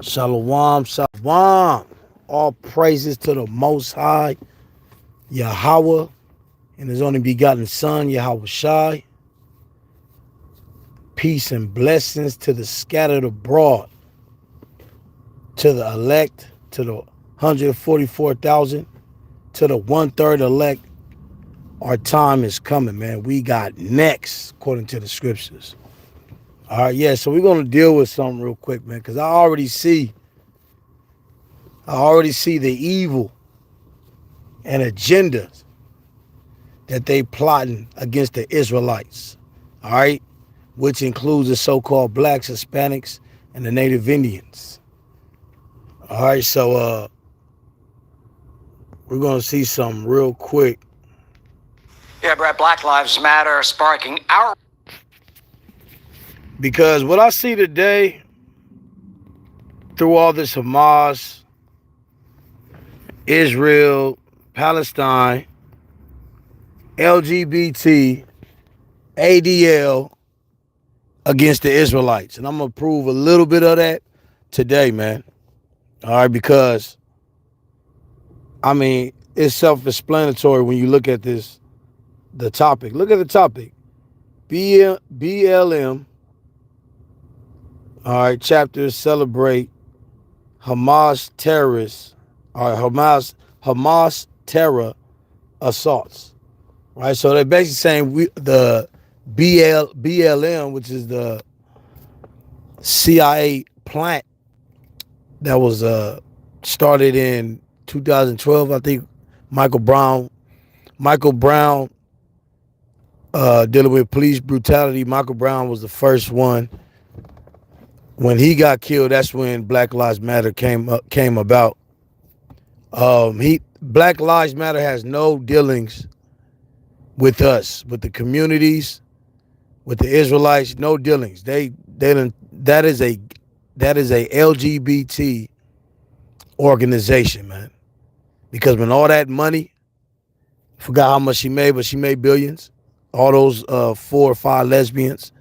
Shalom, shalom. All praises to the Most High, Yahweh, and His only begotten Son, Yahweh Shai. Peace and blessings to the scattered abroad, to the elect, to the 144,000, to the one-third elect. Our time is coming, man. We got next, according to the scriptures. All right, yeah, so we're going to deal with something real quick, man, because I already see the evil and agendas that they plotting against the Israelites, all right, which includes the so-called blacks, Hispanics, and the Native Indians. All right, so we're going to see something real quick. Yeah, Brett, Black Lives Matter sparking our... Because what I see today through all this Hamas, Israel, Palestine, LGBT, ADL against the Israelites. And I'm going to prove a little bit of that today, man. All right, because, I mean, it's self-explanatory when you look at the topic. Look at the topic. BLM, all right, chapters celebrate Hamas terrorists, all right, Hamas terror assaults. Right, so they're basically saying the BLM, which is the CIA plant that was started in 2012, I think. Michael Brown dealing with police brutality. Michael Brown was the first one. When he got killed, that's when Black Lives Matter came about. Black Lives Matter has no dealings with us, with the communities, with the Israelites, no dealings. That is a LGBT organization, man. Because when all that money, forgot how much she made, but she made billions. All those 4 or 5 lesbians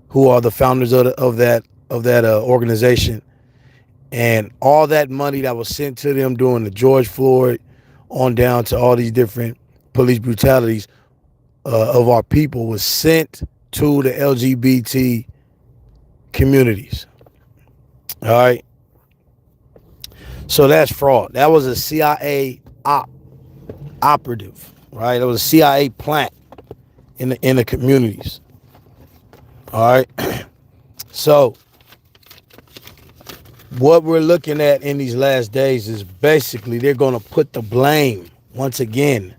who are the founders of that organization, and all that money that was sent to them during the George Floyd on down to all these different police brutalities of our people was sent to the LGBT communities. All right. So that's fraud. That was a CIA operative, right? It was a CIA plant in the communities. All right. So what we're looking at in these last days is basically they're going to put the blame once again.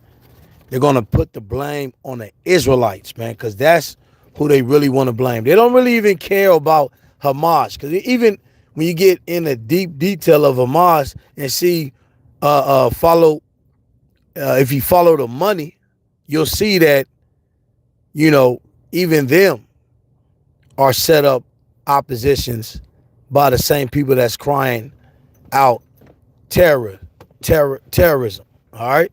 They're going to put the blame on the Israelites, man, because that's who they really want to blame. They don't really even care about Hamas, because even when you get in the deep detail of Hamas and see, if you follow the money, you'll see that, even them are set up oppositions by the same people that's crying out terrorism. All right.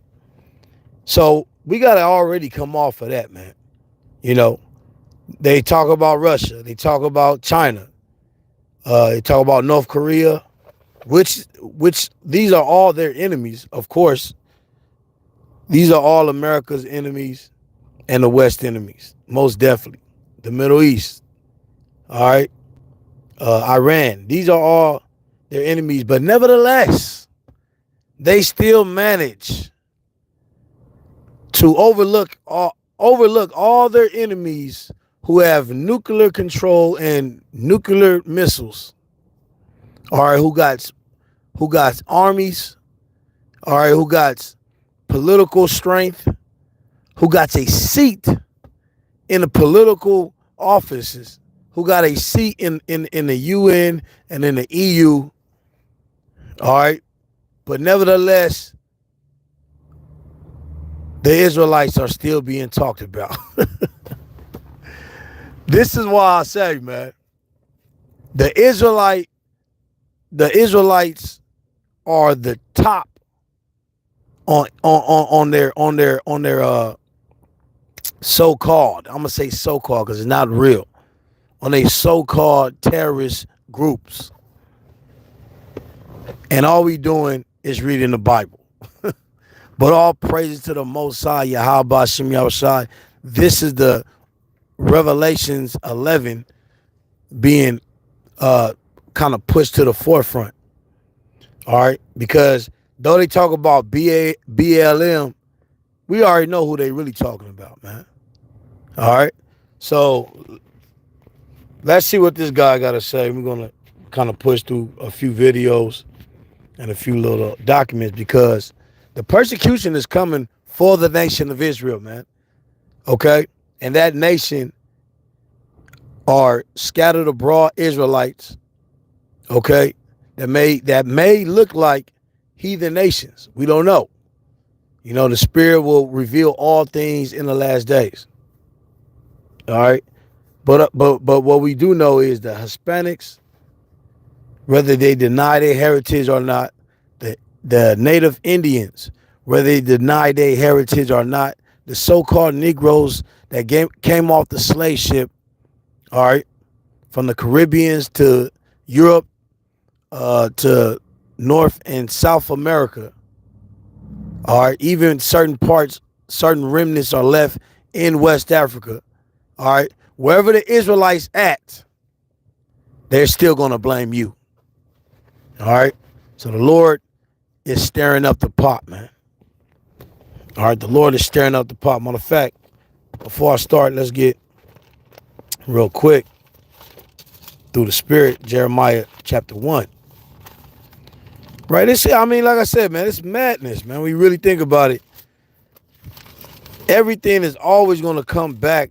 So we got to already come off of that, man. They talk about Russia. They talk about China. They talk about North Korea, which these are all their enemies, of course. These are all America's enemies and the West enemies, most definitely. The Middle East, all right, Iran. These are all their enemies, but nevertheless, they still manage to overlook all their enemies who have nuclear control and nuclear missiles. All right, who got armies? All right, who got political strength? Who got a seat in the political offices? Who got a seat in the UN and in the EU? All right, but nevertheless, the Israelites are still being talked about. This is why I say, man, the Israelites are the top on their so-called. I'm gonna say so-called because it's not real. On their so-called terrorist groups. And all we doing is reading the Bible. But all praises to the Most High, Yahweh Shem Yahushai. This is the Revelations 11 being kind of pushed to the forefront. All right, because though they talk about BLM, we already know who they really talking about, man. All right, so let's see what this guy got to say. We're gonna kind of push through a few videos and a few little documents because the persecution is coming for the nation of Israel, man. Okay, and that nation are scattered abroad Israelites. Okay, that may look like heathen nations. We don't know. You know, the Spirit will reveal all things in the last days. All right, but what we do know is the Hispanics, whether they deny their heritage or not, the Native Indians, whether they deny their heritage or not, the so-called Negroes that came off the slave ship, all right, from the Caribbeans to Europe, to North and South America, all right, even certain parts, certain remnants are left in West Africa, all right, wherever the Israelites at, they're still going to blame you, all right. So the Lord is stirring up the pot, man. All right, the Lord is stirring up the pot. Matter of fact, before I start, let's get real quick through the Spirit, Jeremiah chapter 1. Right, I mean, like I said, man, it's madness, man. We really think about it. Everything is always going to come back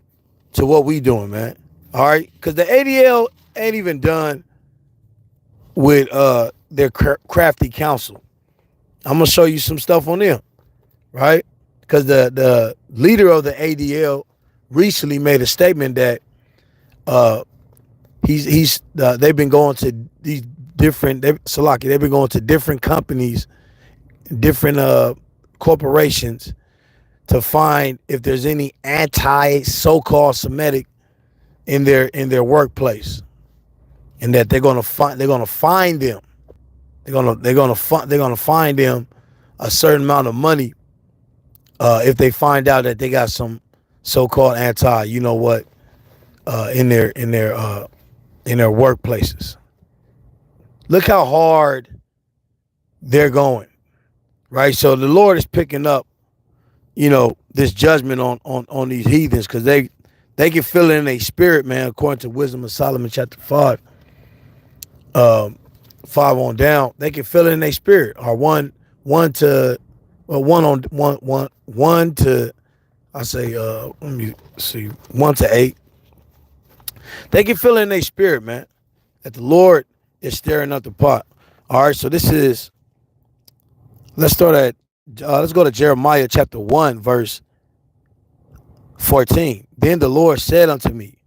to what we doing, man. All right, because the ADL ain't even done with their crafty counsel. I'm gonna show you some stuff on them, right? Because the leader of the ADL recently made a statement that they've been going to these different they've been going to different companies, different corporations to find if there's any anti so-called Semitic in their workplace, and that they're gonna find them. They're gonna find them a certain amount of money if they find out that they got some so-called anti, you know what, in their workplaces. Look how hard they're going, right? So the Lord is picking up, you know, this judgment on these heathens because they can feel it in their spirit, man. According to Wisdom of Solomon, chapter 5, 5 on down, they can feel it in their spirit. Or one to I say let me see, 1 to 8. They can feel it in their spirit, man, that the Lord is stirring up the pot. All right, so let's go to Jeremiah chapter 1, verse 14. Then the Lord said unto me,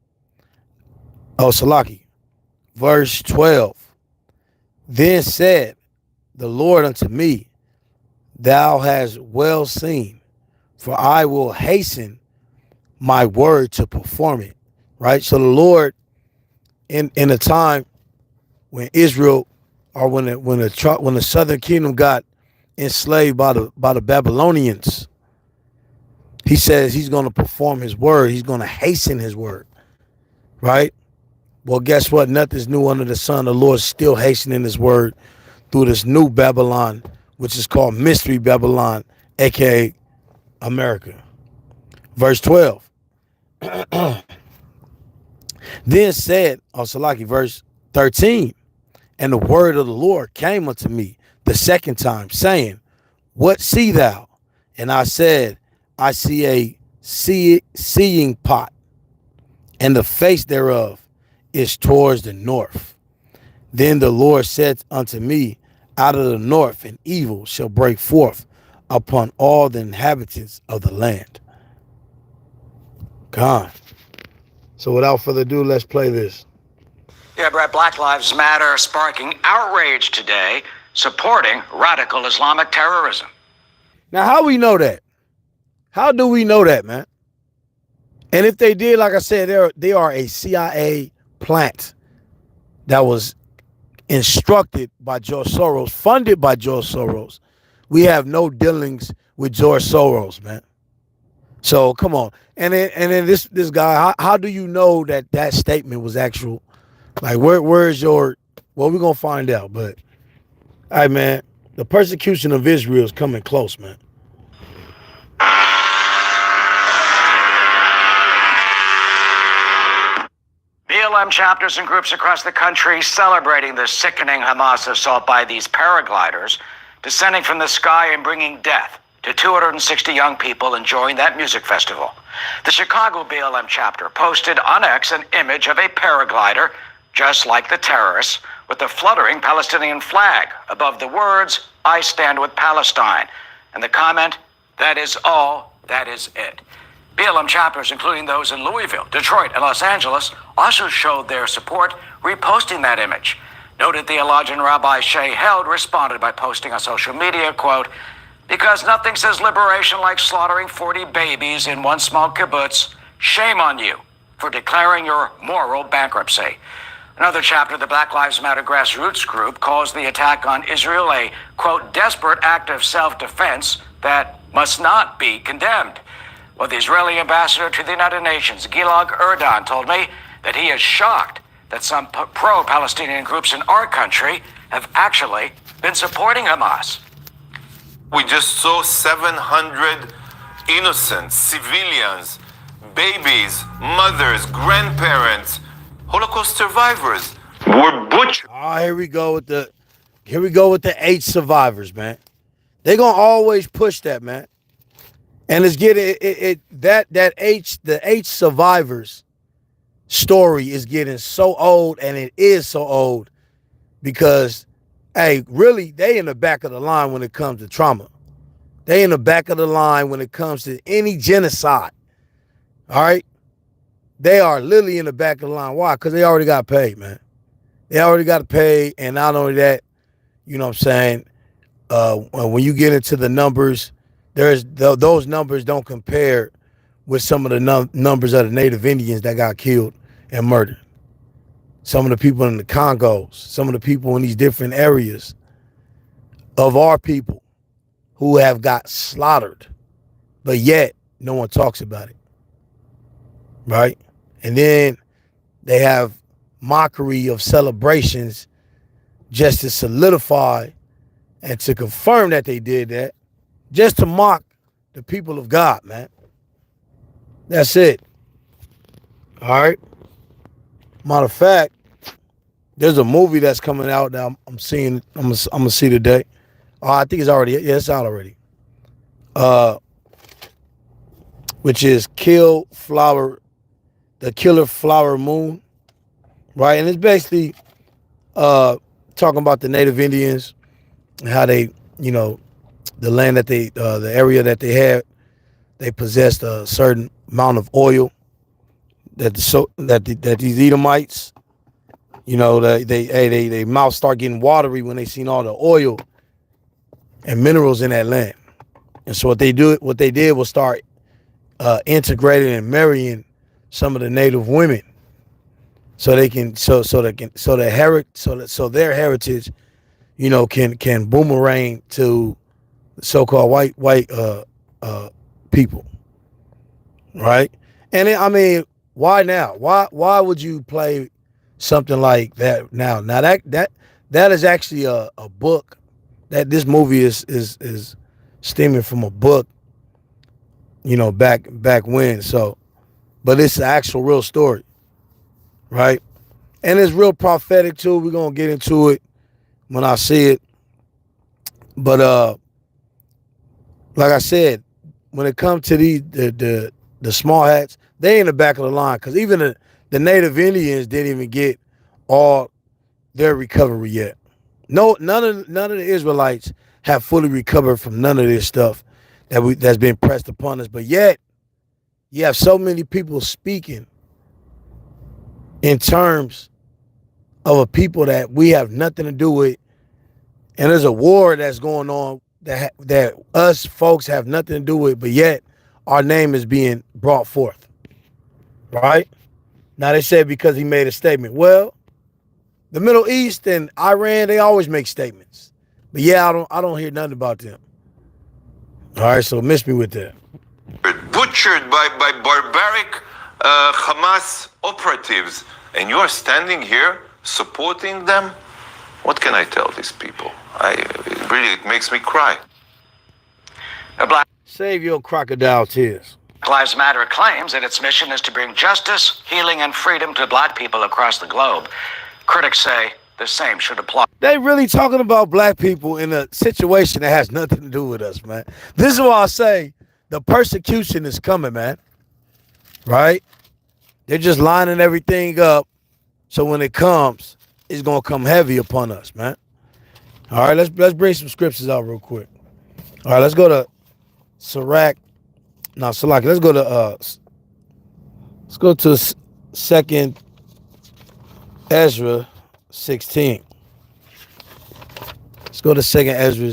Salaki, verse 12. Then said the Lord unto me, thou hast well seen, for I will hasten my word to perform it. Right? So the Lord, in a time when Israel, or when the southern kingdom got enslaved by the Babylonians, he says he's going to perform his word. He's going to hasten his word. Right? Well, guess what? Nothing's new under the sun. The Lord's still hastening his word through this new Babylon, which is called Mystery Babylon, aka America. Verse 12. Then said Salaki, verse 13, and the word of the Lord came unto me the second time, saying, what see thou? And I said, I see a seeing pot, and the face thereof is towards the north. Then the Lord said unto me, out of the north an evil shall break forth upon all the inhabitants of the land. God. So without further ado, let's play this. Yeah, Brett, Black Lives Matter sparking outrage today, supporting radical Islamic terrorism. Now, how we know that? How do we know that, man? And if they did, like I said, they are a CIA plant that was instructed by George Soros, funded by George Soros. We have no dealings with George Soros, man. So come on. And then this guy, how do you know that that statement was actual? Like where's your? Well, we're gonna find out. But all right, man, the persecution of Israel is coming close, man. BLM chapters and groups across the country celebrating the sickening Hamas assault by these paragliders descending from the sky and bringing death to 260 young people enjoying that music festival. The Chicago BLM chapter posted on X an image of a paraglider, just like the terrorists, with a fluttering Palestinian flag above the words, "I stand with Palestine," and the comment, "That is all, that is it." BLM chapters, including those in Louisville, Detroit, and Los Angeles, also showed their support, reposting that image. Noted theologian Rabbi Shea Held responded by posting on social media, quote, "Because nothing says liberation like slaughtering 40 babies in one small kibbutz, shame on you for declaring your moral bankruptcy." Another chapter, the Black Lives Matter grassroots group, calls the attack on Israel a, quote, "desperate act of self-defense that must not be condemned." Well, the Israeli ambassador to the United Nations, Gilad Erdan, told me that he is shocked that some pro-Palestinian groups in our country have actually been supporting Hamas. We just saw 700 innocent civilians, babies, mothers, grandparents, Holocaust survivors were butchered. Oh, here we go with the H survivors, man. They gonna always push that, man. And it's getting the H survivors story is getting so old, and it is so old because, hey, really, they in the back of the line when it comes to trauma. They in the back of the line when it comes to any genocide. All right? They are literally in the back of the line. Why? Because they already got paid, man. They already got paid, and not only that, you know what I'm saying? When you get into the numbers, those numbers don't compare with some of the numbers of the Native Indians that got killed and murdered. Some of the people in the Congos, some of the people in these different areas of our people who have got slaughtered, but yet no one talks about it, right? And then they have mockery of celebrations just to solidify and to confirm that they did that, just to mock the people of God, man. That's it. All right. Matter of fact, there's a movie that's coming out that I'm seeing. I'm gonna see today. Oh, I think it's already. Yeah, it's out already. Which is the Killer Flower Moon, right? And it's basically talking about the Native Indians and how they, you know, the land that the area that they had, they possessed a certain amount of oil that these Edomites, you know, they mouth start getting watery when they seen all the oil and minerals in that land. And so what they did was start integrating and marrying some of the native women, so their heritage, you know, can boomerang to so-called white people, right? And I mean, why now? Why would you play something like that now? Now that is actually a book. That this movie is stemming from a book, you know, back when. So, but it's an actual real story, right? And it's real prophetic too. We're gonna get into it when I see it. But like I said, when it comes to the small hats, they in the back of the line, because even the Native Indians didn't even get all their recovery yet. No, none of the Israelites have fully recovered from none of this stuff that's been pressed upon us. But yet, you have so many people speaking in terms of a people that we have nothing to do with, and there's a war that's going on that us folks have nothing to do with, but yet our name is being brought forth, right? Now they say because he made a statement. Well, The Middle East and Iran, they always make statements. But yeah, I don't hear nothing about them. All right, so miss me with that. Butchered by barbaric Hamas operatives, and you are standing here supporting them? What can I tell these people? It makes me cry. Black Save your crocodile tears. Lives Matter claims that its mission is to bring justice, healing, and freedom to black people across the globe. Critics say the same should apply. They really talking about black people in a situation that has nothing to do with us, man. This is why I say the persecution is coming, man. Right? They're just lining everything up so when it comes, it's gonna come heavy upon us, man. All right, let's bring some scriptures out real quick. All right, let's go to Sirach. No, Salaki. Let's go to 2nd Ezra 16. Let's go to 2nd Ezra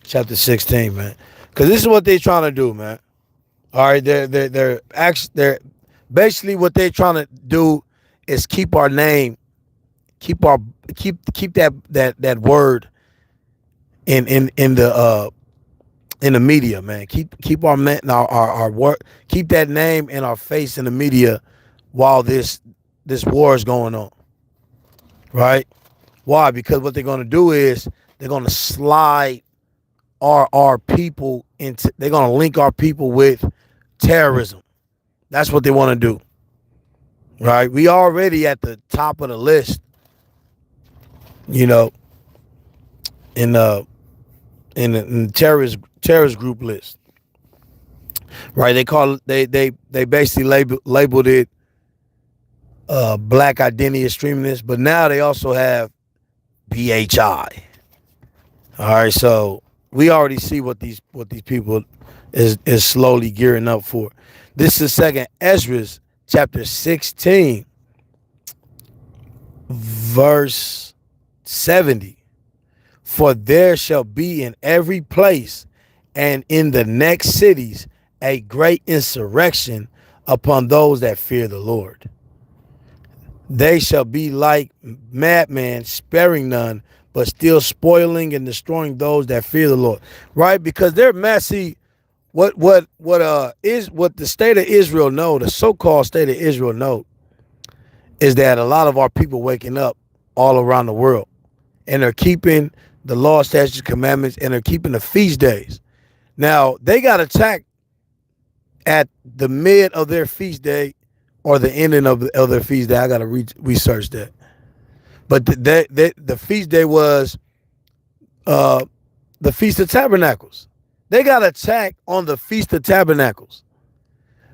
chapter 16, man. Because this is what they're trying to do, man. All right, they're basically what they're trying to do is keep our name, keep that word in the media, man. Keep our work, keep that name and our face in the media while this war is going on. Right? Why? Because what they're going to do is they're going to slide our people into, they're going to link our people with terrorism. That's what they want to do. Right? We already at the top of the list, you know, in the terrorist group list. Right? They basically labeled it black identity extremists, but now they also have BHI. All right, so we already see what these people is slowly gearing up for. This is 2nd Ezra chapter 16, verse 70. For there shall be in every place and in the next cities a great insurrection upon those that fear the Lord. They shall be like madmen, sparing none, but still spoiling and destroying those that fear the Lord. Right? Because they're messy. What the state of Israel know, the so-called state of Israel know, is that a lot of our people waking up all around the world, and they're keeping the law, statutes, commandments, and they're keeping the feast days. Now they got attacked at the mid of their feast day or the ending of their feast day. I got to research that. But the feast day was the Feast of Tabernacles. They got attacked on the Feast of Tabernacles.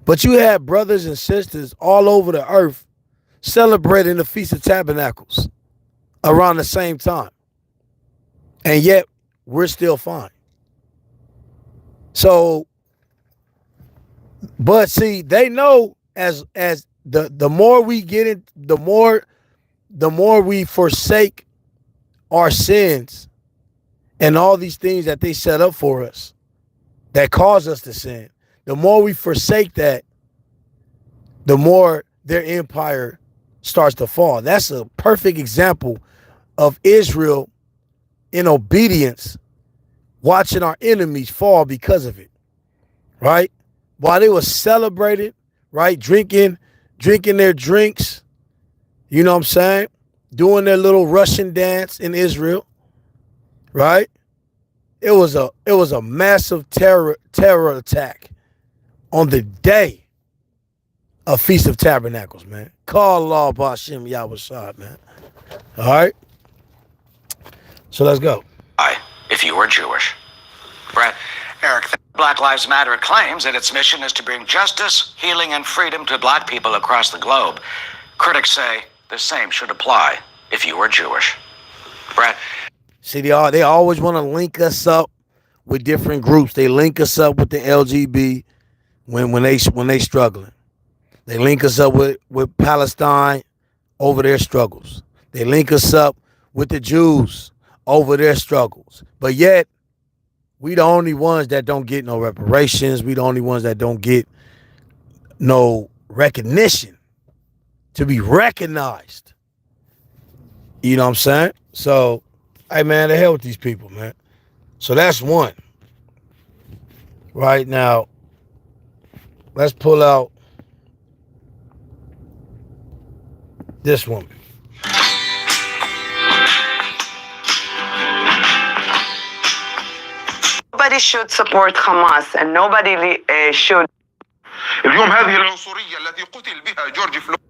But you had brothers and sisters all over the earth celebrating the Feast of Tabernacles around the same time. And yet we're still fine. So, but see, they know as the more we get it, the more we forsake our sins and all these things that they set up for us that cause us to sin, the more we forsake that, the more their empire starts to fall. That's a perfect example of Israel in obedience, watching our enemies fall because of it, right? While they were celebrating, right, drinking their drinks, you know what I'm saying, doing their little Russian dance in Israel, right? It was a massive terror attack on the day of Feast of Tabernacles, man. Call Allah B'Hashem Yahweh, man. All right. So let's go. If you were Jewish. Brad, Eric, Black Lives Matter claims that its mission is to bring justice, healing, and freedom to black people across the globe. Critics say the same should apply if you were Jewish. Brad. See, they always want to link us up with different groups. They link us up with the LGB when they struggling. They link us up with Palestine over their struggles. They link us up with the Jews over their struggles. But yet, we the only ones that don't get no reparations. We the only ones that don't get no recognition to be recognized. You know what I'm saying? So, hey, man, the hell with these people, man. So that's one. Right now, let's pull out this woman. Nobody should support Hamas and nobody should. اليوم هذه العنصرية التي قتل بها جورج فلويد.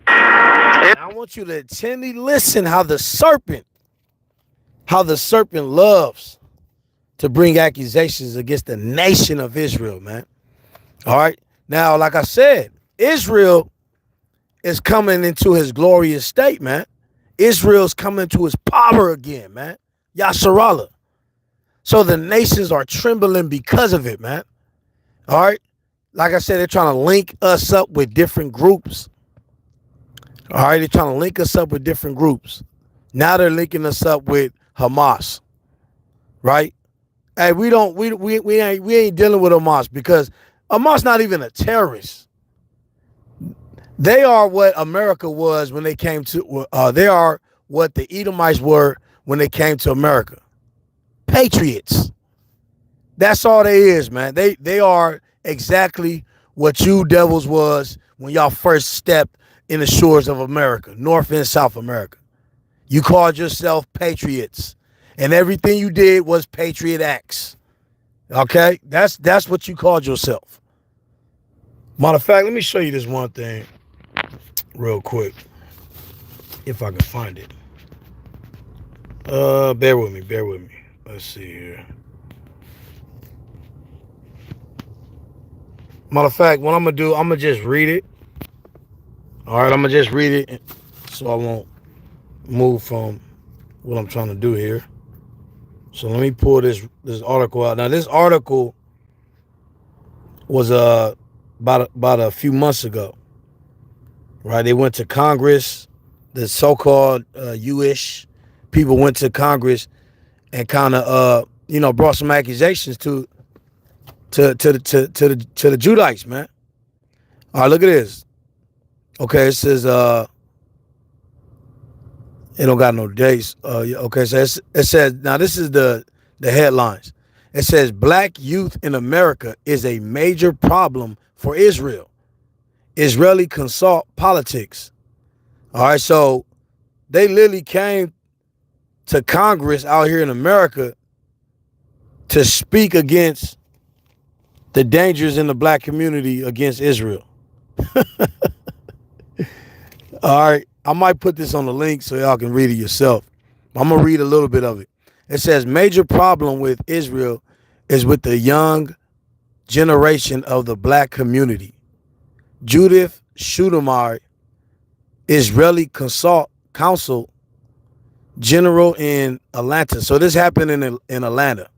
I want you to attentively listen how the serpent loves to bring accusations against the nation of Israel, man. All right. Now, like I said, Israel is coming into his glorious state, man. Israel's coming to his power again, man. Yasharallah. So the nations are trembling because of it, man. All right. Like I said, they're trying to link us up with different groups. All right. They're trying to link us up with different groups. Now they're linking us up with Hamas. Right. Hey, we ain't dealing with Hamas because Hamas not even a terrorist. They are what America was when they came to, they are what the Edomites were when they came to America. Patriots. That's all they is, man. They are exactly what you devils was when y'all first stepped in the shores of America, North and South America. You called yourself patriots, and everything you did was patriot acts. Okay? That's what you called yourself. Matter of fact, let me show you this one thing real quick, if I can find it. Bear with me. Let's see here. Matter of fact, what I'm gonna do, I'm gonna just read it. All right, I'm gonna just read it so I won't move from what I'm trying to do here. So let me pull this article out. Now, this article was about a few months ago. Right, they went to Congress. The so-called Jewish people went to Congress and kind of brought some accusations to the Judites, man. All right, look at this. Okay, it says it don't got no dates. Okay, so it says, now this is the headlines. It says black youth in America is a major problem for Israel. Israeli consult politics. All right, so they literally came to Congress out here in America to speak against the dangers in the black community against Israel. All right, I might put this on the link so y'all can read it yourself. I'm going to read a little bit of it. It says, major problem with Israel is with the young generation of the black community. Judith Schutemar, Israeli Council General in Atlanta. So this happened in Atlanta,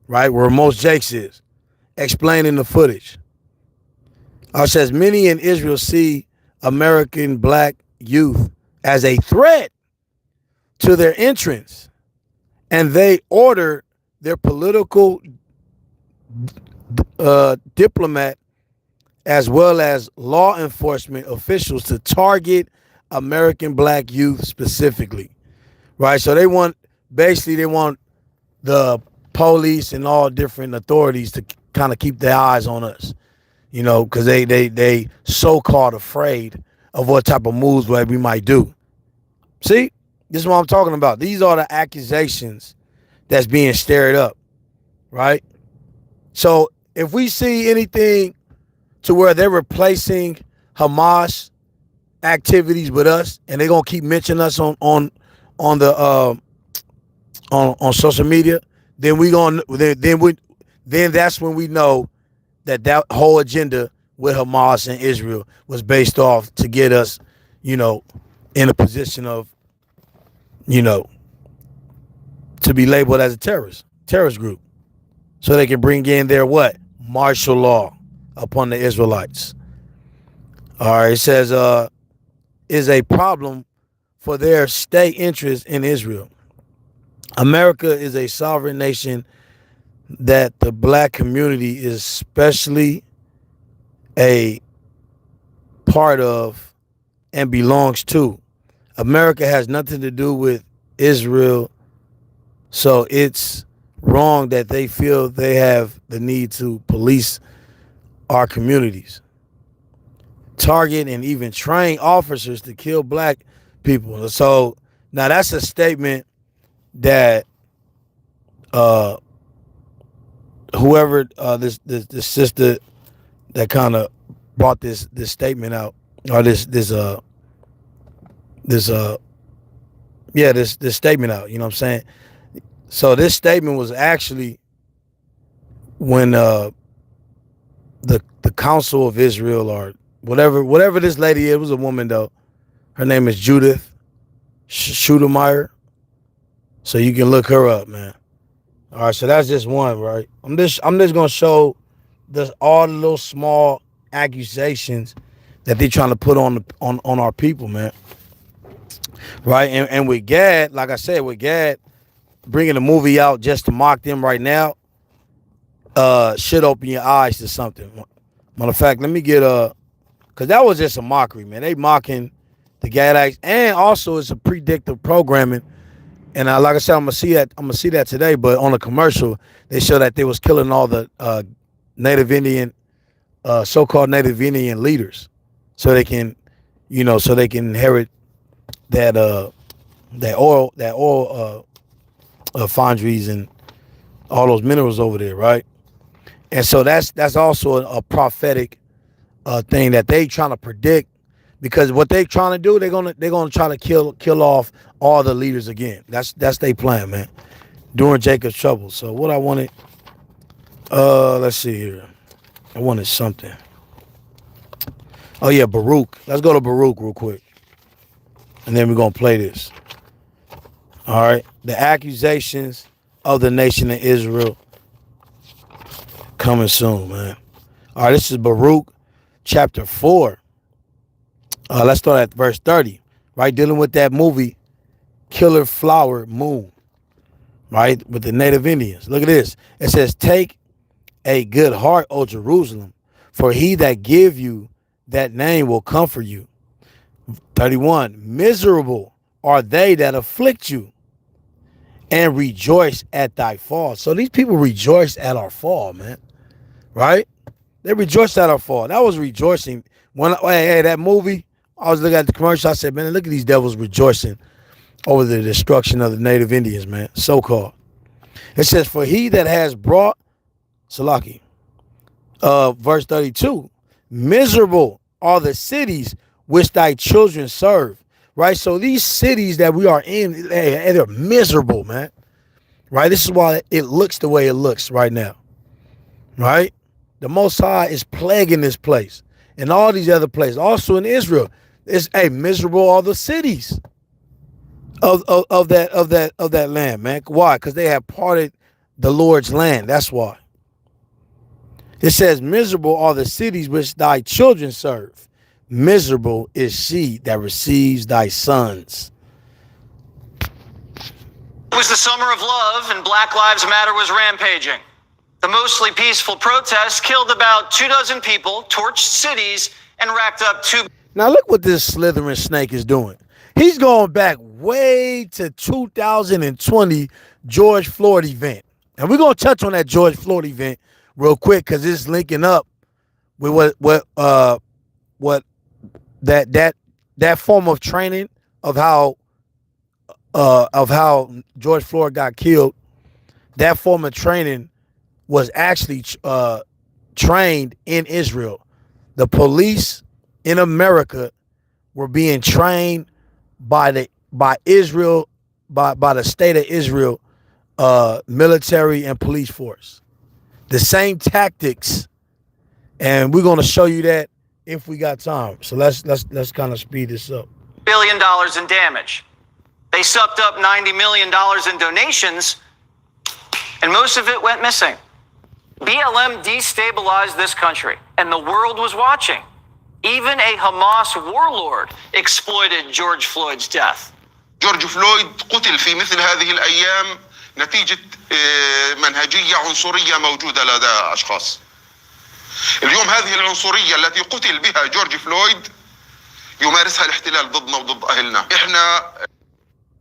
right, where most Jakes is, explaining the footage. It says many in Israel see American black youth as a threat to their entrance, and they order their political diplomat as well as law enforcement officials to target American black youth specifically, right? So they want the police and all different authorities to kind of keep their eyes on us, because they so-called afraid of what type of moves we might do. See, this is what I'm talking about. These are the accusations that's being stirred up, right? So if we see anything to where they're replacing Hamas activities with us, and they're gonna keep mentioning us on social media, then that's when we know that whole agenda with Hamas and Israel was based off to get us, in a position of, to be labeled as a terrorist group, so they can bring in their what? Martial law upon the Israelites. All right, it says is a problem for their state interest in Israel. America is a sovereign nation that the black community is especially a part of and belongs to. America has nothing to do with Israel, so it's wrong that they feel they have the need to police our communities, target and even train officers to kill black people. So now that's a statement that whoever this sister that kind of brought this statement out, or this statement out, you know what I'm saying? So this statement was actually when the Council of Israel, or whatever this lady is, it was a woman though. Her name is Judith Schudemeyer. So you can look her up, man. All right, so that's just one, right? I'm just gonna show all the little small accusations that they're trying to put on our people, man. Right, and with Gad, like I said, with Gad bringing a movie out just to mock them right now, should open your eyes to something. Matter of fact, let me get because that was just a mockery, man. They mocking the Gadites, and also it's a predictive programming. And like I said, I'm gonna see that today. But on a commercial, they show that they was killing all the Native Indian, so-called Native Indian leaders, so they can inherit that oil foundries and all those minerals over there, right? And so that's also a prophetic thing that they trying to predict, because what they trying to do, they're gonna try to kill off all the leaders again. That's their plan, man, during Jacob's trouble. So what I wanted, let's see here. I wanted something. Oh yeah, Baruch. Let's go to Baruch real quick, and then we're gonna play this. All right, the accusations of the nation of Israel coming soon, man. All right, this is Baruch chapter 4. Let's start at verse 30, right? Dealing with that movie, Killer Flower Moon, right? With the Native Indians. Look at this. It says, take a good heart, O Jerusalem, for he that give you that name will comfort you. 31, miserable are they that afflict you and rejoice at thy fall. So these people rejoice at our fall, man, right? They rejoiced at our fall. That was rejoicing. Hey, that movie, I was looking at the commercial. I said, man, look at these devils rejoicing over the destruction of the Native Indians, man, so-called. It says, for he that has brought, Salaki, verse 32, miserable are the cities which thy children serve, right? So these cities that we are in, they're miserable, man, right? This is why it looks the way it looks right now, right? The Most High is plaguing this place and all these other places. Also in Israel, it's miserable are the cities of that land, man. Why? Because they have parted the Lord's land. That's why. It says, miserable are the cities which thy children serve. Miserable is she that receives thy sons. It was the summer of love, and Black Lives Matter was rampaging. The mostly peaceful protests killed about 24 people, torched cities, and racked up $2 Now look what this slithering snake is doing. He's going back way to 2020 George Floyd event. And we're going to touch on that George Floyd event real quick, because it's linking up with what that form of training of how George Floyd got killed. That form of training was actually trained in Israel. The police in America were being trained by Israel, by the state of Israel, military and police force. The same tactics, and we're going to show you that if we got time. So let's kind of speed this up. billion in damage. They sucked up $90 million in donations, and most of it went missing. BLM destabilized this country, and the world was watching. Even a Hamas warlord exploited George Floyd's death. جورج فلويد قتل في مثل هذه الأيام نتيجة منهجية عنصرية موجودة لدى أشخاص. اليوم هذه العنصرية التي قتل بها جورج فلويد يمارسها الاحتلال ضدنا وضد أهلنا. إحنا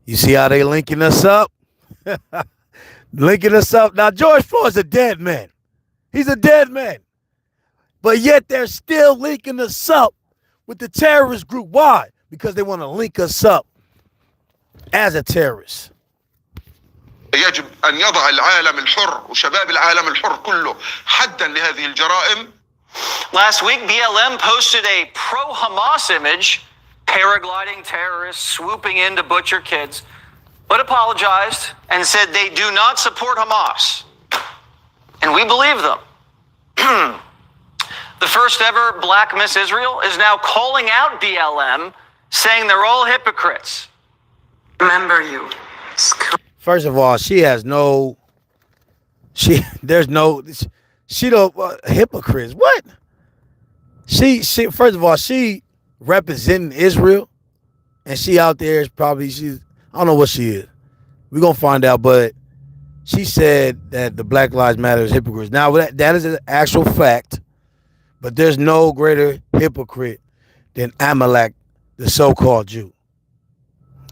You see how they linking us up? Linking us up. Now, George Floyd's a dead man. He's a dead man. But yet they're still linking us up with the terrorist group. Why? Because they want to link us up as a terrorist. يجب أن يضع العالم الحر وشباب العالم الحر كله حدا لهذه الجرائم. Last week, BLM posted a pro-Hamas image, paragliding terrorists swooping in to butcher kids, but apologized and said they do not support Hamas. And we believe them. The first ever Black Miss Israel is now calling out BLM, saying they're all hypocrites. Remember you. First of all, she has no, there's no, she don't, hypocrites. What? She, first of all, she representing Israel, and she out there is probably, I don't know what she is. We're going to find out, but she said that the Black Lives Matter is hypocrites. Now, that is an actual fact, but there's no greater hypocrite than Amalek, the so-called Jew.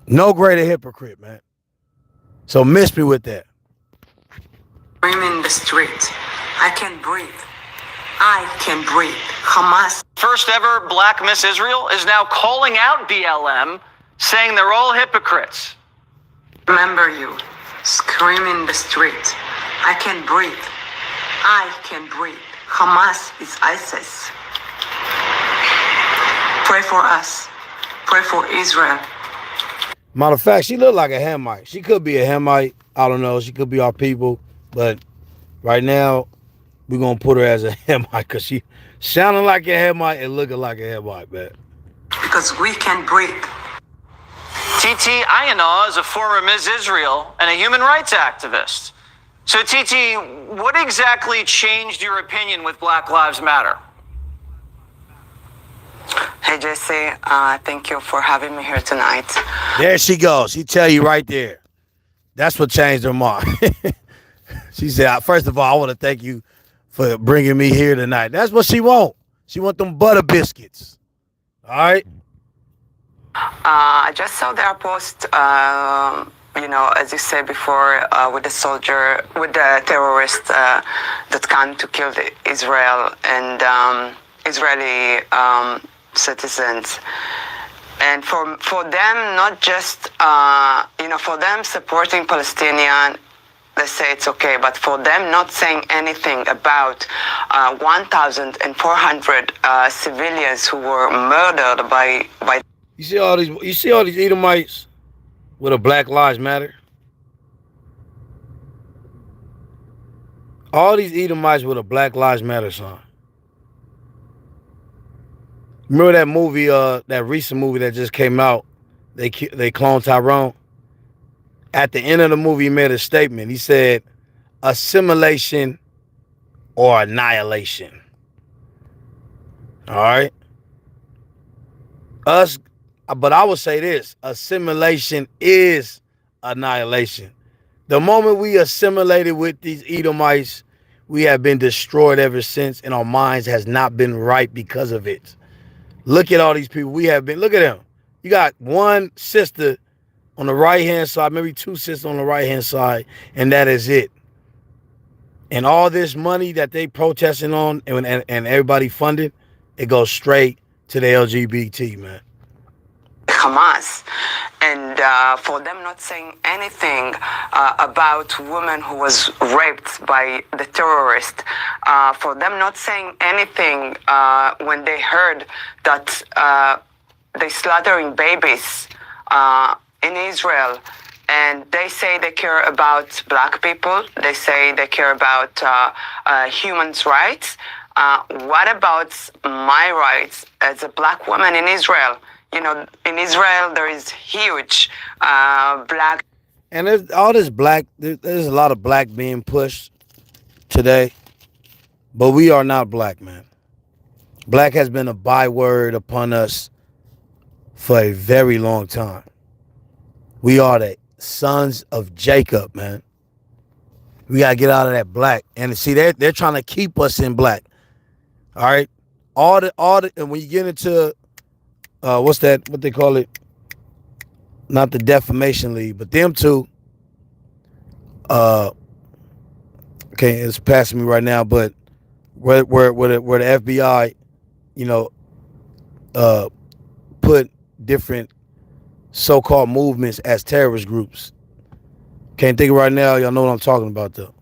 No greater hypocrite, man. So miss me with that. I'm in the street. I can breathe. I can breathe. Hamas. First ever Black Miss Israel is now calling out BLM, saying they're all hypocrites. Remember you. Scream in the street. I can breathe. I can breathe. Hamas is ISIS. Pray for us. Pray for Israel. Matter of fact, she looked like a Hamite. She could be a Hamite. I don't know. She could be our people. But right now, we're going to put her as a Hamite because she sounding like a Hamite and looking like a Hamite, man. Because we can breathe. TT Ayana is a former Ms. Israel and a human rights activist. So, TT, what exactly changed your opinion with Black Lives Matter? Hey, Jesse, thank you for having me here tonight. There she goes. She tell you right there. That's what changed her mind. She said, first of all, I want to thank you for bringing me here tonight. That's what she want. She want them butter biscuits. All right? I just saw their post, as you said before, with the soldier, with the terrorist that come to kill the Israel and Israeli citizens. And for them, not just, for them supporting Palestinian, they say it's okay, but for them not saying anything about 1,400 civilians who were murdered by. You see all these Edomites with a Black Lives Matter? All these Edomites with a Black Lives Matter sign. Remember that movie, that recent movie that just came out? They cloned Tyrone. At the end of the movie, he made a statement. He said, assimilation or annihilation. All right? But I would say this, assimilation is annihilation. The moment we assimilated with these Edomites, we have been destroyed ever since, and our minds has not been right because of it. Look at all these people we have been. Look at them. You got one sister on the right-hand side, maybe two sisters on the right-hand side, and that is it. And all this money that they protesting on and everybody funded, it goes straight to the LGBT, man. Hamas, and for them not saying anything about women who was raped by the terrorist, for them not saying anything when they heard that they slaughtering babies in Israel, and they say they care about black people, they say they care about human rights. What about my rights as a black woman in Israel? You know, in Israel, there is huge black. And there's all this black, there's a lot of black being pushed today, but we are not black, man. Black has been a byword upon us for a very long time. We are the sons of Jacob, man. We got to get out of that black. And see, they're trying to keep us in black. All right? And when you get into what's that? What they call it? Not the Defamation League, but them two. Uh, okay, it's passing me right now, but where the FBI, you know, uh, put different so-called movements as terrorist groups. Can't think of it right now. Y'all know what I'm talking about though.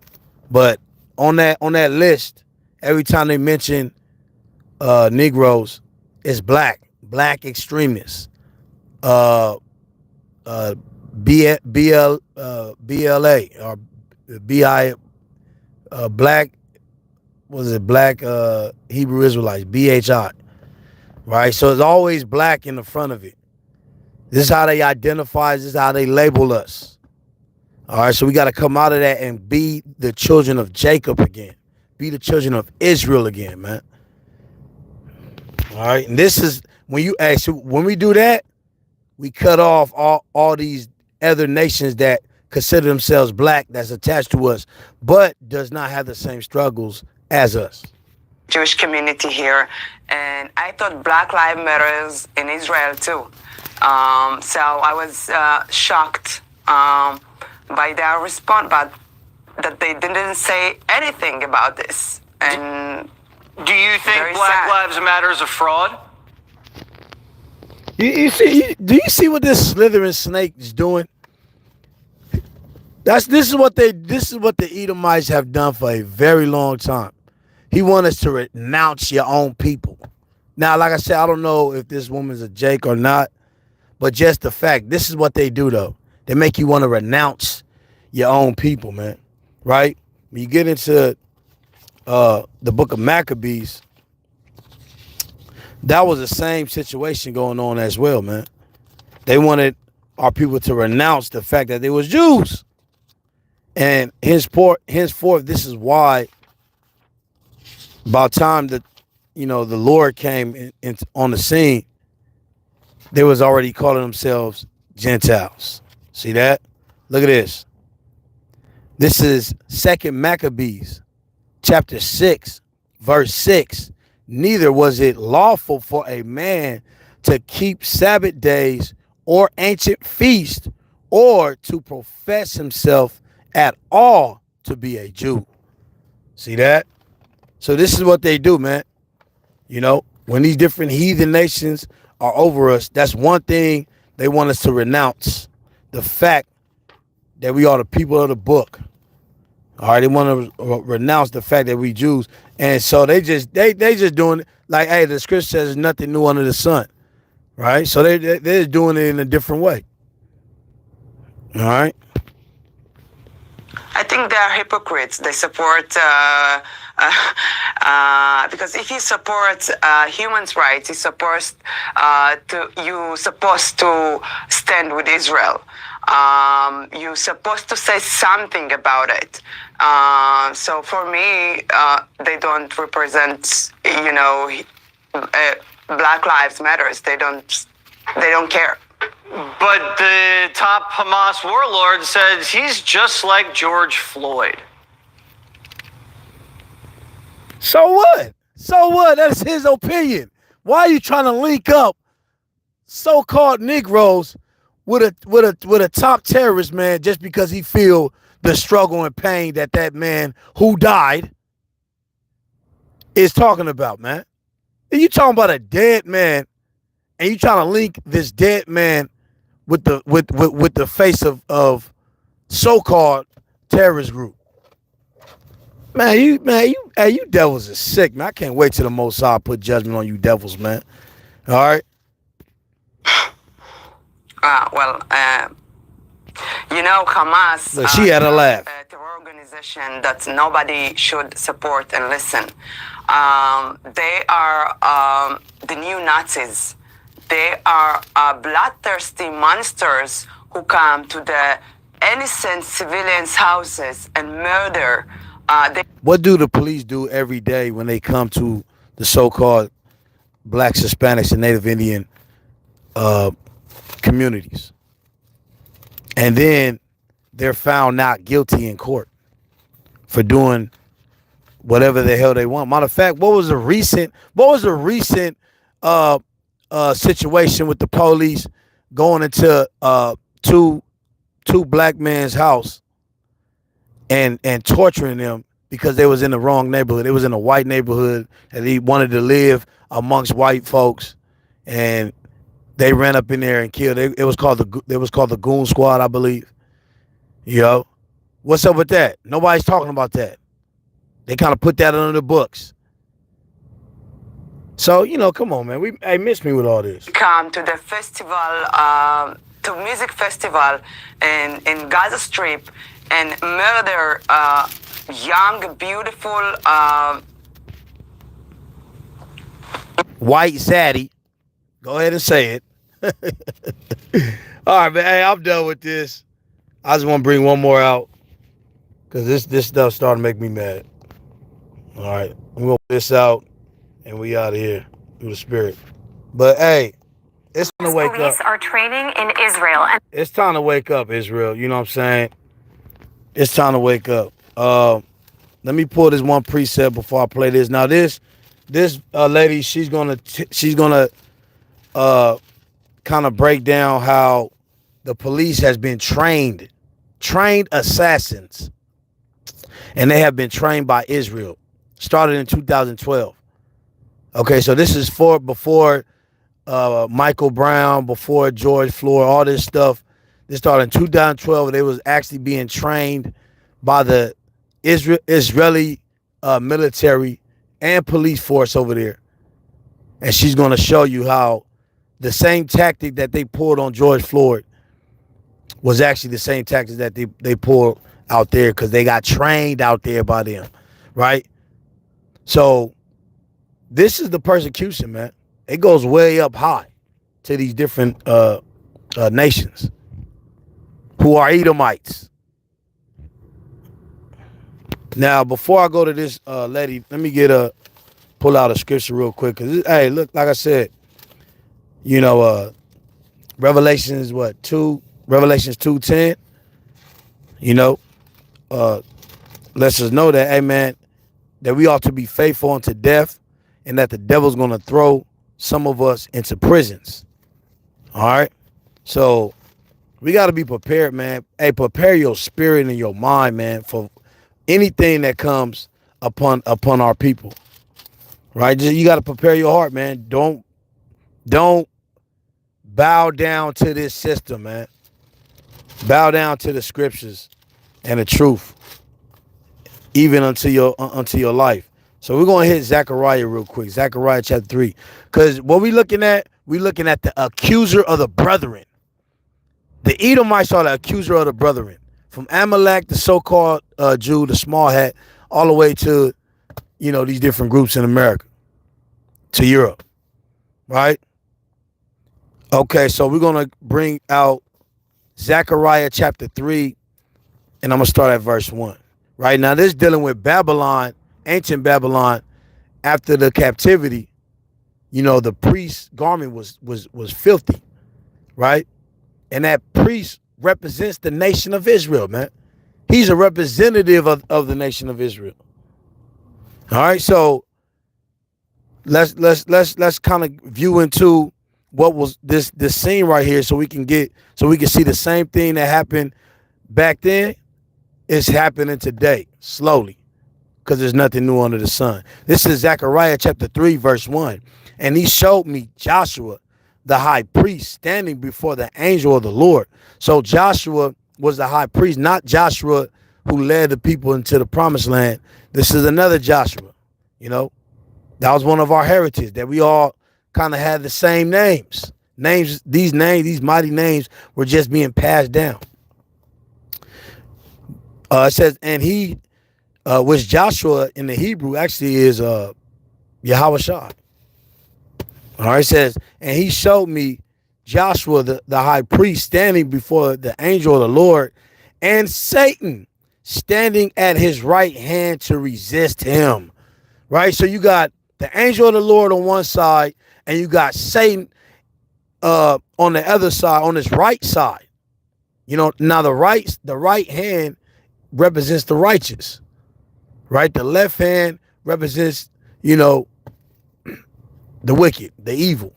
But on that list, every time they mention Negroes, it's black extremists. Uh, BLA or BI, black, was it black Hebrew Israelites, BHI, right? So it's always black in the front of it. This is how they identify, this is how they label us. All right, so we got to come out of that and be the children of Jacob again. Be the children of Israel again, man. All right, and this is when you actually, when we do that, we cut off all these other nations that consider themselves black, that's attached to us, but does not have the same struggles as us. Jewish community here, and I thought Black Lives Matters in Israel too. So I was shocked by their response, but that they didn't say anything about this. And do you think Black Lives Matter is a fraud? You see? Do you see what this slithering snake is doing? This is what the Edomites have done for a very long time. He wants us to renounce your own people. Now, like I said, I don't know if this woman's a Jake or not, but just the fact, this is what they do though. They make you want to renounce your own people, man. Right? When you get into the book of Maccabees, that was the same situation going on as well, man. They wanted our people to renounce the fact that they was Jews. And henceforth, this is why about time that, the Lord came in on the scene, they was already calling themselves Gentiles. See that? Look at this. This is 2 Maccabees, chapter 6, verse 6. Neither was it lawful for a man to keep Sabbath days or ancient feasts, or to profess himself at all to be a Jew. See that? So this is what they do, man. When these different heathen nations are over us, that's one thing they want us to renounce. The fact that we are the people of the book. All right, they want to renounce the fact that we Jews. And so they just doing it like, hey, the scripture says there's nothing new under the sun. Right? So they're just doing it in a different way. All right. I think they are hypocrites. They support because if you support humans' rights, you're supposed to stand with Israel. You're supposed to say something about it. So for me, they don't represent, Black Lives Matters. They don't care. But the top Hamas warlord says he's just like George Floyd. So what? That's his opinion. Why are you trying to link up so-called Negroes with a top terrorist, man, just because he feel the struggle and pain that man who died is talking about, man? And you talking about a dead man, and you trying to link this dead man with the face of so-called terrorist group. You devils are sick, man. I can't wait till the Most High put judgment on you devils, man. All right. Hamas. Look, she had a laugh. A terror organization that nobody should support and listen. They are the new Nazis. They are bloodthirsty monsters who come to the innocent civilians' houses and murder. What do the police do every day when they come to the so-called blacks, Hispanics, and Native Indian communities? And then they're found not guilty in court for doing whatever the hell they want. Matter of fact, what was the recent situation with the police going into two black men's house and torturing them because they was in the wrong neighborhood. It was in a white neighborhood and he wanted to live amongst white folks, and they ran up in there and killed. It was called the Goon Squad, I believe. You know, what's up with that? Nobody's talking about that. They kind of put that under the books. So, you know, come on, man. Hey, miss me with all this. Come to the festival, to music festival in Gaza Strip and murder young, beautiful white zaddy. Go ahead and say it. All right, man. Hey, I'm done with this. I just want to bring one more out because this stuff starting to make me mad. All right, I'm gonna put this out and we out of here through the spirit. But hey, it's time to wake up. Police are training in Israel. It's time to wake up, Israel. You know what I'm saying? It's time to wake up. Let me pull this one preset before I play this. Now this lady, she's gonna kind of break down how the police has been trained assassins, and they have been trained by Israel. Started in 2012. Okay, so this is before Michael Brown, before George Floyd, all this stuff. This started in 2012. They was actually being trained by the Israeli military and police force over there. And she's going to show you how the same tactic that they pulled on George Floyd was actually the same tactics that they pulled out there because they got trained out there by them, right? So this is the persecution, man. It goes way up high to these different nations who are Edomites. Now, before I go to this lady, let me pull out a scripture real quick. Cause hey, look, like I said, you know, Revelations 2:10. You know, lets us know that, hey man, that we ought to be faithful unto death, and that the devil's gonna throw some of us into prisons. All right, so we got to be prepared, man. Hey, prepare your spirit and your mind, man, for anything that comes upon our people. Right? You got to prepare your heart, man. Don't bow down to this system, man. Bow down to the scriptures and the truth, even unto your life. So we're gonna hit Zechariah real quick. Zechariah chapter 3, because what we're looking at the accuser of the brethren. The Edomites are the accuser of the brethren, from Amalek, the so-called Jew, the small hat, all the way to, you know, these different groups in America, to Europe, right? Okay, so we're gonna bring out Zechariah chapter 3, and I'm gonna start at verse 1. Right now, this is dealing with Babylon, ancient Babylon, after the captivity. You know, the priest's garment was filthy, right? And that priest represents the nation of Israel, man. He's a representative of the nation of Israel. All right, so let's kind of view into what was this scene right here, so we can see the same thing that happened back then is happening today, slowly, because there's nothing new under the sun. This is Zechariah chapter 3, verse 1. And he showed me Joshua, the high priest, standing before the angel of the Lord. So Joshua was the high priest, not Joshua who led the people into the promised land. This is another Joshua. You know, that was one of our heritage, that we all kind of had the same names. These mighty names were just being passed down. It says, and he, which Joshua in the Hebrew actually is Yahweh Shai. All right, it says, and he showed me Joshua, the high priest, standing before the angel of the Lord, and Satan standing at his right hand to resist him. Right? So you got the angel of the Lord on one side, and you got Satan on the other side, on his right side. You know, now the right hand represents the righteous. Right? The left hand represents, you know, the wicked, the evil.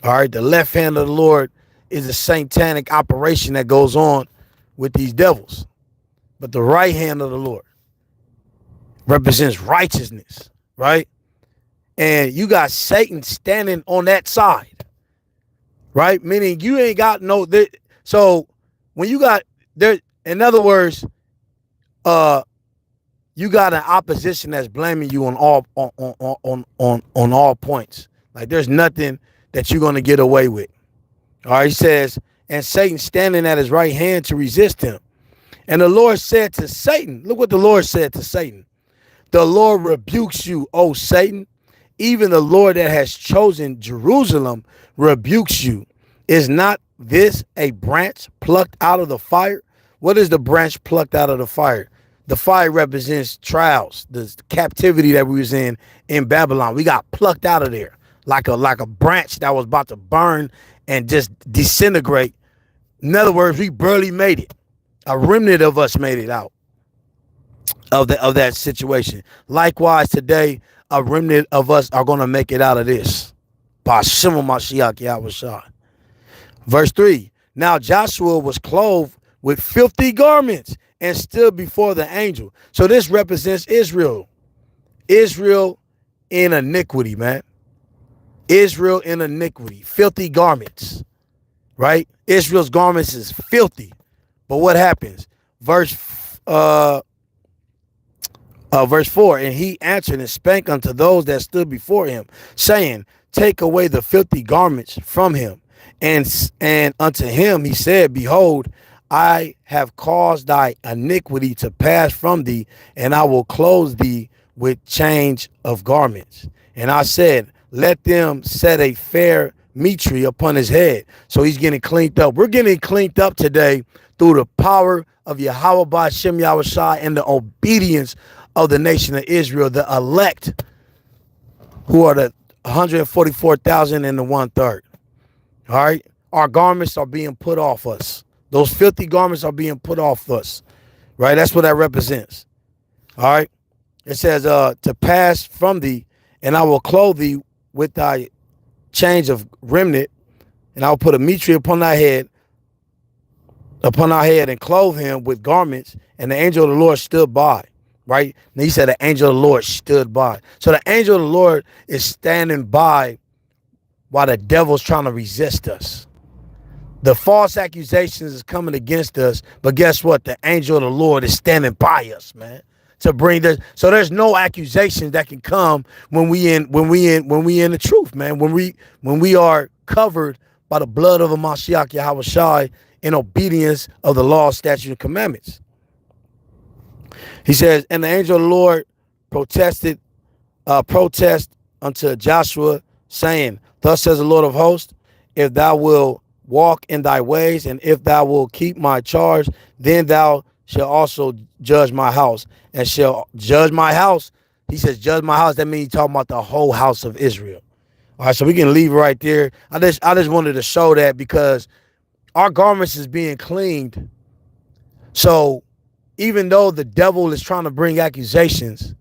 All right, the left hand of the Lord is a satanic operation that goes on with these devils. But the right hand of the Lord represents righteousness, right? And you got Satan standing on that side, right? Meaning you ain't got no. So when you got there, in other words, you got an opposition that's blaming you on all points. Like there's nothing that you're gonna get away with. All right, he says, and Satan standing at his right hand to resist him. And the Lord said to Satan, look what the Lord said to Satan. The Lord rebukes you, O Satan. Even the Lord that has chosen Jerusalem rebukes you. Is not this a branch plucked out of the fire? What is the branch plucked out of the fire? The fire represents trials, the captivity that we was in Babylon. We got plucked out of there like a branch that was about to burn and just disintegrate. In other words, we barely made it. A remnant of us made it out of that situation. Likewise, today, a remnant of us are going to make it out of this. By Shema Mashiach Yahushua. Verse 3. Now Joshua was clothed with filthy garments and stood before the angel. So this represents Israel. Israel in iniquity, man. Israel in iniquity. Filthy garments. Right? Israel's garments is filthy. But what happens? Verse 4, and he answered and spake unto those that stood before him, saying, take away the filthy garments from him. And unto him he said, behold, I have caused thy iniquity to pass from thee, and I will clothe thee with change of garments. And I said, let them set a fair mitre upon his head. So he's getting cleaned up. We're getting cleaned up today through the power of Yahweh by Shem Yahushua and the obedience of the nation of Israel, the elect, who are the 144,000 and the 1/3. All right. Our garments are being put off us. Those filthy garments are being put off us. Right. That's what that represents. All right. It says, to pass from thee, and I will clothe thee with thy change of remnant, and I will put a mitre upon thy head, and clothe him with garments. And the angel of the Lord stood by. Right. And he said the angel of the Lord stood by. So the angel of the Lord is standing by while the devil's trying to resist us. The false accusations is coming against us, but guess what? The angel of the Lord is standing by us, man, to bring this. So there's no accusations that can come when we in the truth, man. When we are covered by the blood of the Mashiach Yahushua in obedience of the law, statutes, and commandments. He says, and the angel of the Lord protest unto Joshua, saying, thus says the Lord of hosts, if thou wilt walk in thy ways, and if thou wilt keep my charge, then thou shalt also judge my house, and shall judge my house. He says, judge my house. That means he's talking about the whole house of Israel. All right, so we can leave right there. I just wanted to show that because our garments is being cleaned. So even though the devil is trying to bring accusations,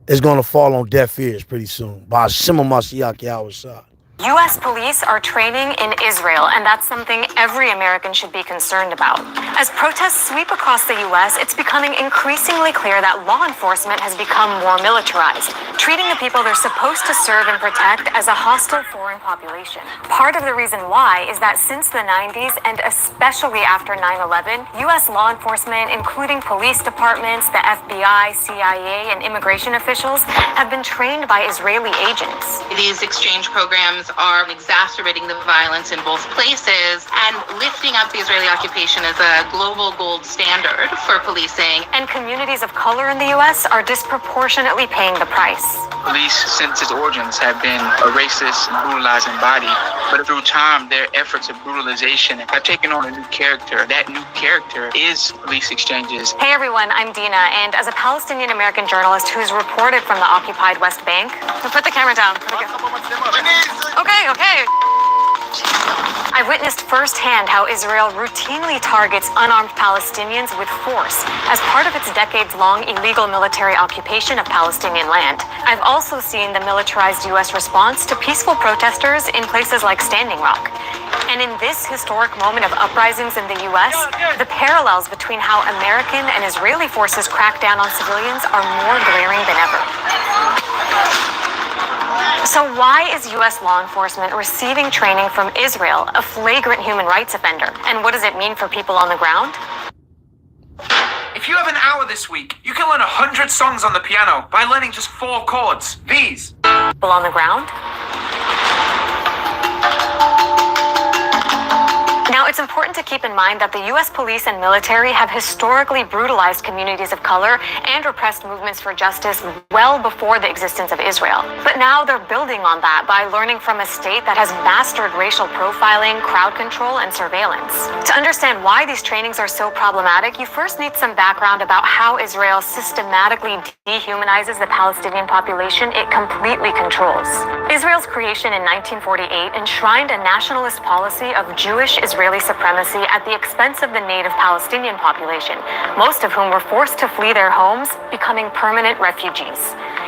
it's going to fall on deaf ears pretty soon. By Shema Mashiach Yahushua. U.S. police are training in Israel, and that's something every American should be concerned about. As protests sweep across the U.S., it's becoming increasingly clear that law enforcement has become more militarized, treating the people they're supposed to serve and protect as a hostile foreign population. Part of the reason why is that since the 90s, and especially after 9/11, U.S. law enforcement, including police departments, the FBI, CIA, and immigration officials, have been trained by Israeli agents. These exchange programs are exacerbating the violence in both places and lifting up the Israeli occupation as a global gold standard for policing. And communities of color in the U.S. are disproportionately paying the price. Police, since its origins, have been a racist and brutalizing body. But through time, their efforts of brutalization have taken on a new character. That new character is police exchanges. Hey everyone, I'm Dina, and as a Palestinian-American journalist who's reported from the occupied West Bank, so put the camera down. Okay. I witnessed firsthand how Israel routinely targets unarmed Palestinians with force as part of its decades-long illegal military occupation of Palestinian land. I've also seen the militarized U.S. response to peaceful protesters in places like Standing Rock. And in this historic moment of uprisings in the U.S., the parallels between how American and Israeli forces crack down on civilians are more glaring than ever. So why is U.S. law enforcement receiving training from Israel, a flagrant human rights offender? And what does it mean for people on the ground? If you have an hour this week, you can learn 100 songs on the piano by learning just 4 chords. These. People on the ground? Now, it's important to keep in mind that the U.S. police and military have historically brutalized communities of color and repressed movements for justice well before the existence of Israel. But now they're building on that by learning from a state that has mastered racial profiling, crowd control, and surveillance. To understand why these trainings are so problematic, you first need some background about how Israel systematically dehumanizes the Palestinian population it completely controls. Israel's creation in 1948 enshrined a nationalist policy of Jewish Israeli supremacy at the expense of the native Palestinian population, most of whom were forced to flee their homes, becoming permanent refugees.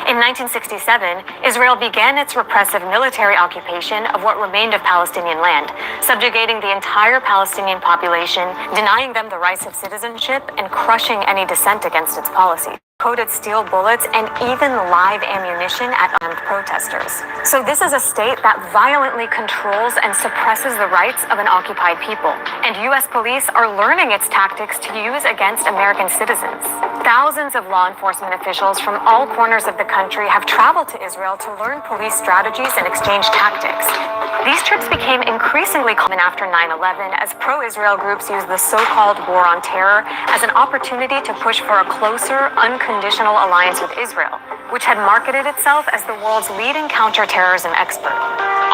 In 1967, Israel began its repressive military occupation of what remained of Palestinian land, subjugating the entire Palestinian population, denying them the rights of citizenship, and crushing any dissent against its policy. Coated steel bullets, and even live ammunition at armed protesters. So this is a state that violently controls and suppresses the rights of an occupied people. And U.S. police are learning its tactics to use against American citizens. Thousands of law enforcement officials from all corners of the country have traveled to Israel to learn police strategies and exchange tactics. These trips became increasingly common after 9/11 as pro-Israel groups used the so-called war on terror as an opportunity to push for a closer, unconditional alliance with Israel, which had marketed itself as the world's leading counterterrorism expert.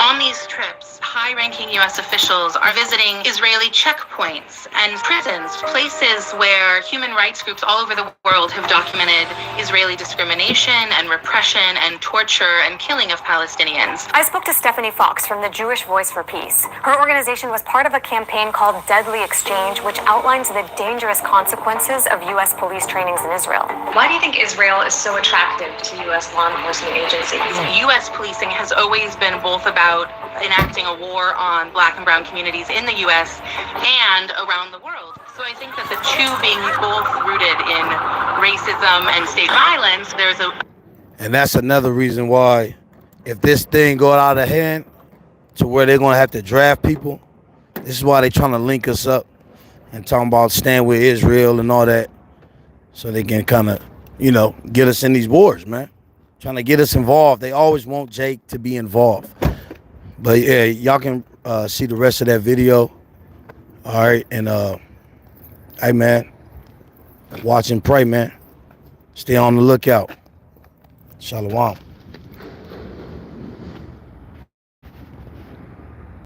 On these trips, high-ranking U.S. officials are visiting Israeli checkpoints and prisons, places where human rights groups all over the world have documented Israeli discrimination and repression and torture and killing of Palestinians. I spoke to Stephanie Fox from the Jewish Voice for Peace. Her organization was part of a campaign called Deadly Exchange, which outlines the dangerous consequences of U.S. police trainings in Israel. Why do you think Israel is so attractive to U.S. law enforcement agencies? U.S. policing has always been both about enacting a war on Black and brown communities in the U.S. and around the world. So I think that the two being both rooted in racism and state violence, there's a... And that's another reason why, if this thing go out of hand to where they're going to have to draft people, this is why they're trying to link us up and talking about stand with Israel and all that, so they can kind of, get us in these wars, man. Trying to get us involved. They always want Jake to be involved. But yeah, y'all can see the rest of that video. All right, and hey, man, watch and pray, man. Stay on the lookout. Shalom.